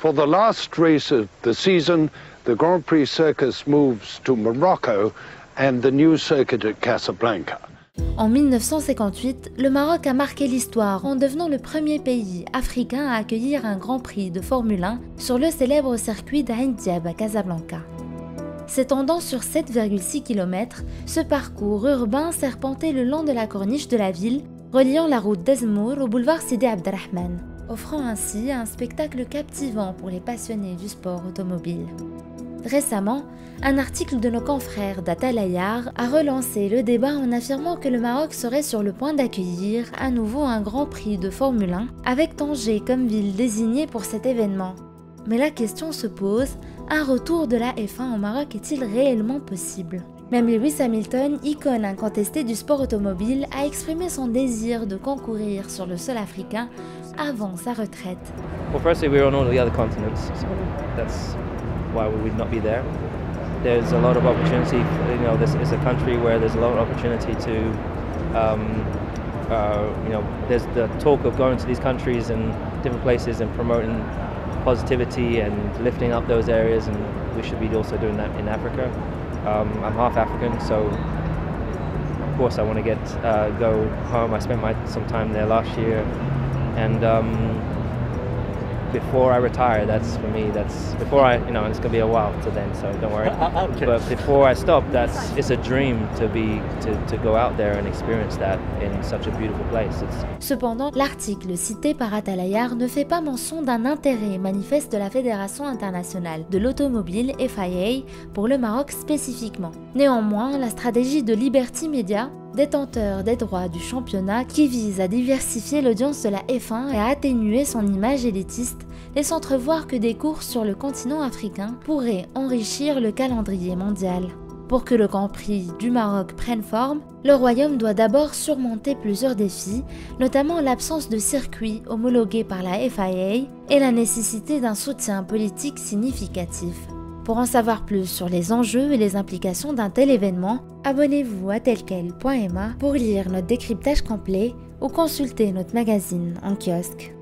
For the last race of the season, the Grand Prix Circus moves to Morocco and the new circuit at Casablanca. En 1958, le Maroc a marqué l'histoire en devenant le premier pays africain à accueillir un Grand Prix de Formule 1 sur le célèbre circuit d'Ain Diab à Casablanca. S'étendant sur 7,6 km, ce parcours urbain serpentait le long de la corniche de la ville, reliant la route d'Ezmour au boulevard Sidi Abdelrahman, offrant ainsi un spectacle captivant pour les passionnés du sport automobile. Récemment, un article de nos confrères d'Atalayar a relancé le débat en affirmant que le Maroc serait sur le point d'accueillir à nouveau un Grand Prix de Formule 1 avec Tanger comme ville désignée pour cet événement. Mais la question se pose, un retour de la F1 au Maroc est-il réellement possible? Même Lewis Hamilton, icône incontestée du sport automobile, a exprimé son désir de concourir sur le sol africain avant sa retraite. Well, firstly, we're on all the other continents, so that's why we would not be there. There's a lot of opportunity. You know, this is a country where there's a lot of opportunity to, you know, there's the talk of going to these countries and different places and promoting positivity and lifting up those areas, and we should be also doing that in Africa. I'm half African, so of course I want to go home. I spent some time there last year, and before I retire, that's for me. That's before I, you know, it's gonna be a while to then, so don't worry. Okay. But before I stop, it's a dream to go out there and experience that in such a beautiful place. Cependant, l'article cité par Atalayar ne fait pas mention d'un intérêt manifeste de la Fédération internationale de l'automobile FIA pour le Maroc spécifiquement. Néanmoins, la stratégie de Liberty Media, détenteur des droits du championnat, qui vise à diversifier l'audience de la F1 et à atténuer son image élitiste, laisse entrevoir que des courses sur le continent africain pourraient enrichir le calendrier mondial. Pour que le Grand Prix du Maroc prenne forme, le Royaume doit d'abord surmonter plusieurs défis, notamment l'absence de circuit homologué par la FIA et la nécessité d'un soutien politique significatif. Pour en savoir plus sur les enjeux et les implications d'un tel événement, abonnez-vous à telquel.ma pour lire notre décryptage complet ou consulter notre magazine en kiosque.